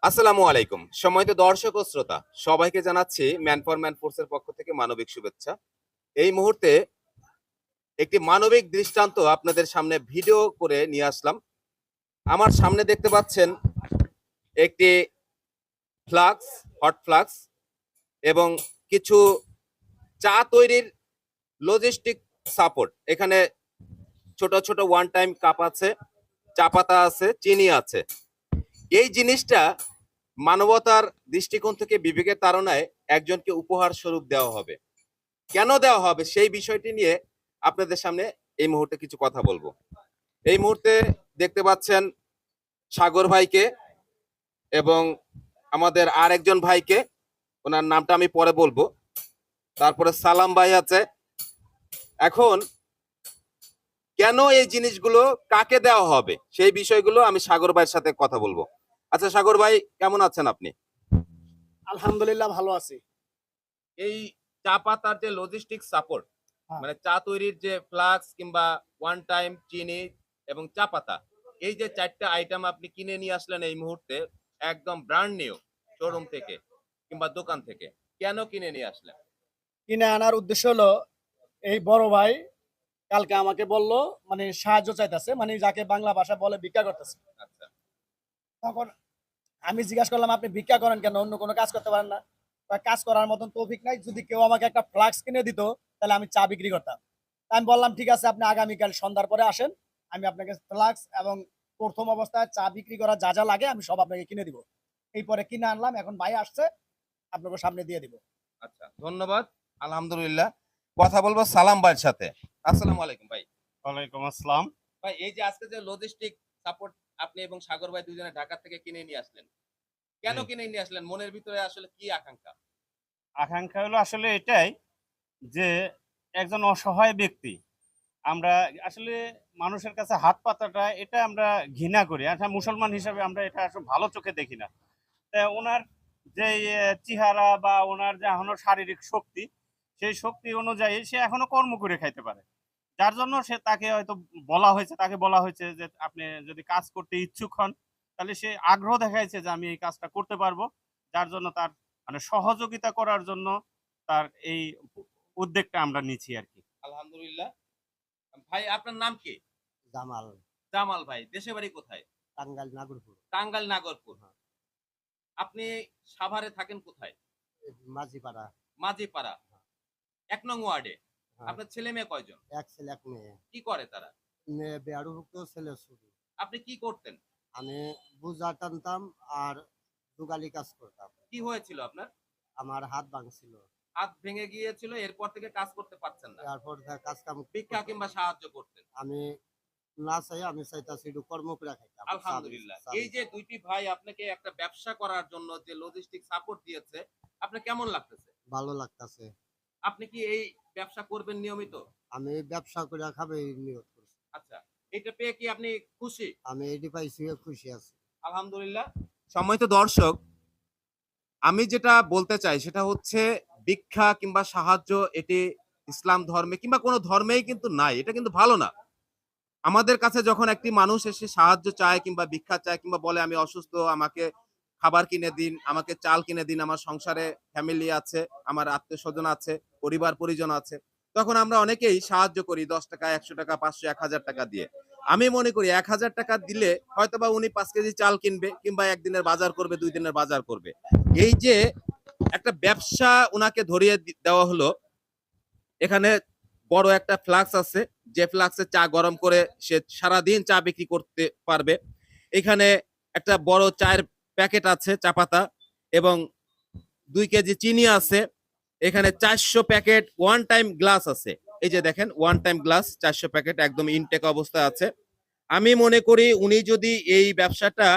আসসালামু আলাইকুম সম্মানিত দর্শক ও শ্রোতা সবাইকে জানাচ্ছি ম্যান ফর ম্যান ফোর্সের পক্ষ থেকে মানবিক শুভেচ্ছা। এই মুহূর্তে একটি মানবিক দৃষ্টান্ত আপনাদের সামনে ভিডিও করে নিয়ে আসলাম। আমার সামনে দেখতে পাচ্ছেন একটি ফ্লাক্স, হট ফ্লাক্স এবং কিছু চা তৈরির লজিস্টিক সাপোর্ট। এখানে ছোট ছোট ওয়ান টাইম কাপ আছে, চা পাতা আছে, চিনি আছে। এই জিনিসটা মানবতার দৃষ্টিকোণ থেকে বিবেকের তাড়নায় একজনকে উপহার স্বরূপ দেওয়া হবে। কেন দেওয়া হবে সেই বিষয়টি নিয়ে আপনাদের সামনে এই মুহূর্তে কিছু কথা বলবো। এই মুহূর্তে দেখতে পাচ্ছেন সাগর ভাইকে এবং আমাদের আর একজন ভাইকে, ওনার নামটা আমি পরে বলবো। তারপরে সালাম ভাই আছে। এখন কেন এই জিনিসগুলো কাকে দেওয়া হবে সেই বিষয়গুলো আমি সাগর ভাইয়ের সাথে কথা বলবো। আচ্ছা সাগর ভাই, কেমন আছেন আপনি? আলহামদুলিল্লাহ ভালো আছি। এই চা পাতার যে লজিস্টিক সাপোর্ট, হ্যাঁ। মানে চা তৈরির যে ফ্লাক্স কিংবা ওয়ান টাইম চিনি এবং চা পাতা, এই যে চারটা আইটেম আপনি কিনে নিয়ে আসলেন এই মুহূর্তে একদম ব্র্যান্ড নিউ শোরুম থেকে কিংবা দোকান থেকে, কেন কিনে নিয়ে আসলেন? কিনে আনার উদ্দেশ্য হলো এই বড় ভাই কালকে আমাকে বলল, মানে সাহায্য চাইতেছে, মানে যাকে বাংলা ভাষা বলে ভিক্ষা করতেছে। আচ্ছা। তখন আমি জিজ্ঞাসা করলাম, আপনি ভিক্ষা করেন কেন, অন্য কোনো কাজ করতে পারেন না? কাজ করার মতন তৌফিক নাই, যদি কেউ আমাকে একটা ফ্লাক্স কিনে দিত তাহলে আমি চা বিক্রি করতাম। আমি বললাম ঠিক আছে, আপনি আগামীকাল সন্ধ্যার পরে আসেন, আমি আপনাকে ফ্লাক্স এবং প্রথম অবস্থায় চা বিক্রি করা যা যা লাগে আমি সব আপনাকে কিনে দিব। এই পরে কিনে আনলাম, এখন ভাই আসছে, আপনাকে সামনে দিয়ে দিব। আচ্ছা, ধন্যবাদ। আলহামদুলিল্লাহ। কথা বলবো সালাম ভাইয়ের সাথে। আসসালামু আলাইকুম ভাই। ওয়ালাইকুম আসসালাম। ভাই, এই যে আজকে যে লজিস্টিক সাপোর্ট আপনি এবং সাগর ভাই দুজনে ঢাকা থেকে কিনে নিয়ে আসলেন, কেন জি। কিনে নিয়ে আসলেন? মনের ভিতরে আসলে কি আকাঙ্ক্ষা? আকাঙ্ক্ষা হলো আসলে এটাই যে একজন অসহায় ব্যক্তি, আমরা আসলে মানুষের কাছে হাত পাতাটা এটা আমরা ঘৃণা করি। আচ্ছা, মুসলমান হিসাবে আমরা এটা আসলে ভালো চোখে দেখি না। তা ওনার যে চেহারা বা ওনার যে এখনো শারীরিক শক্তি, সেই শক্তি অনুযায়ী সে এখনো কর্ম করে খাইতে পারে। যার জন্য তাকে হয়তো তাকে বলা হয়েছে যে আপনি যদি কাজ করতে ইচ্ছুক হন, তাহলে সে আগ্রহ দেখাইছে যে আমি এই কাজটা করতে পারবো। যার জন্য তার মানে সহযোগিতা করার জন্য তার এই উদ্যোগটা আমরা নিচ্ছি আরকি। আলহামদুলিল্লাহ। ভাই, আপনার নাম কি? জামাল, জামাল ভাই। দেশের বাড়ি কোথায়? টাঙ্গাইল, নাগরপুর। টাঙ্গাইল নাগরপুর। আপনি সাভারে থাকেন কোথায়? মাঝিপাড়া। মাঝিপাড়া ১ নং ওয়ার্ডে। হ্যাঁ। আপনার ছেলে মেয়ে কয়জন? এক ছেলে এক মেয়ে। কি করে তারা? মেয়ে বেয়ারুভুক্ত, ছেলে শুধু। আপনি কি করতেন? আমি বোঝা টানতাম আর দুগালি কাজ করতাম। কি হয়েছিল আপনার? আমার হাত ভাঙছিল। হাত ভেঙে গিয়েছিল, এরপর থেকে কাজ করতে পারছেন না। তারপর কাজ কাম ভিক্ষা কিংবা সাহায্য করতেন। আমি না চাই, আমি চাইতাছি একটু কর্ম করে খাইতাম। আলহামদুলিল্লাহ। এই যে দুইটি ভাই আপনাকে একটা ব্যবসা করার জন্য যে লজিস্টিক সাপোর্ট দিয়েছে, আপনার কেমন লাগতেছে? ভালো লাগতাছে। আপনি কি এই ব্যবসা করবেন নিয়মিত? আমি ব্যবসা করে খাবে নিয়ত করছি। আচ্ছা। এটা পেয়ে কি আপনি খুশি? আমি এটি পাইছি, খুশি আছি। আলহামদুলিল্লাহ। সম্মানিত দর্শক, আমি যেটা বলতে চাই সেটা হচ্ছে ভিক্ষা কিংবা সাহায্য এটি ইসলাম ধর্মে কিংবা কোনো ধর্মেই কিন্তু নাই। এটা কিন্তু ভালো না। আমাদের কাছে যখন একটি মানুষ এসে সাহায্য চায় কিংবা ভিক্ষা চায় কিংবা বলে আমি অসুস্থ, আমাকে খাবার কিনে দিন, আমাকে চাল কিনে দিন, আমার সংসারে ফ্যামিলি আছে, আমার আত্মীয়স্বজন আছে, পরিবার পরিজন আছে, তখন আমরা অনেকেই সাহায্য করি ১০ টাকা, ১০০ টাকা, ৫০০, ১০০০ টাকা দিয়ে। আমি মনে করি ১০০০ টাকা দিলে হয়তোবা উনি ৫ কেজি চাল কিনবে কিংবা একদিনের বাজার করবে, ২ দিনের বাজার করবে। এই যে একটা ব্যবসা উনাকে ধরিয়ে দেওয়া হলো, এখানে বড় একটা ফ্লাক্স আছে, যে ফ্লাক্সে চা গরম করে সে সারাদিন চা বিক্রি করতে পারবে। এখানে একটা বড় চায়ের প্যাকেট আছে, চা পাতা, এবং ২ কেজি চিনি আছে। এখানে ৪০০ প্যাকেট ওয়ান টাইম গ্লাস আছে। এই যে দেখেন, ওয়ান টাইম গ্লাস ৪০০ প্যাকেট একদম ইনটেক অবস্থায় আছে। আমি মনে করি উনি যদি এই ব্যবসাটা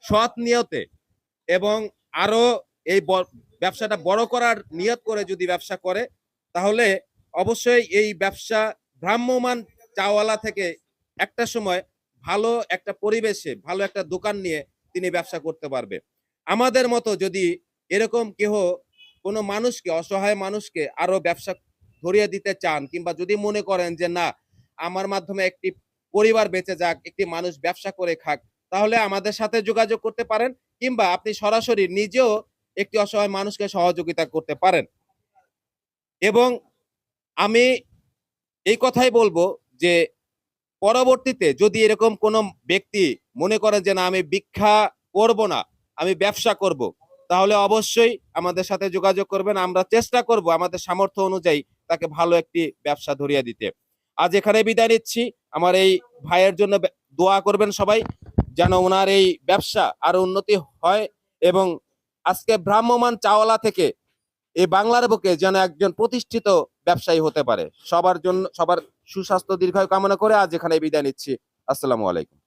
সৎ নিয়তে এবং আরো এই ব্যবসাটা বড় করার নিয়ত করে যদি ব্যবসা করে, তাহলে অবশ্যই এই ব্যবসা ভ্রাম্যমান চাওয়ালা থেকে একটা সময় ভালো একটা পরিবেশে ভালো একটা দোকান নিয়ে তিনি ব্যবসা করতে পারবে। আমাদের মতো যদি এরকম কেহ কোনো মানুষকে, অসহায় মানুষকে আরো ব্যবসা ধরিয়ে দিতে চান কিংবা যদি মনে করেন যে না, আমার মাধ্যমে একটি পরিবার বেঁচে যাক, একটি মানুষ ব্যবসা করে খাক, তাহলে আমাদের সাথে যোগাযোগ করতে পারেন, কিংবা আপনি সরাসরি নিজেও একটি অসহায় মানুষকে সহযোগিতা করতে পারেন। এবং আমি এই কথাই বলবো যে পরবর্তীতে যদি এরকম কোনো ব্যক্তি মনে করে যে না আমি ভিক্ষা করব না, আমি ব্যবসা করব, তাহলে অবশ্যই আমাদের সাথে যোগাযোগ করবেন। আমরা চেষ্টা করব আমাদের সামর্থ্য অনুযায়ী তাকে ভালো একটি ব্যবসা ধরিয়ে দিতে। আজ এখানে বিদায় নিচ্ছি। আমার এই ভাইয়ের জন্য দোয়া করবেন সবাই, যেন ওনার এই ব্যবসা আরো উন্নতি হয় এবং আজকে ভ্রাম্যমান চাওয়ালা থেকে এই বাংলার বুকে যেন একজন প্রতিষ্ঠিত ব্যবসায়ী হতে পারে। সবার জন্য সবার সুস্বাস্থ্য দীর্ঘায়ু কামনা করে আজ এখানে বিদায় নিচ্ছি। আসসালামু আলাইকুম।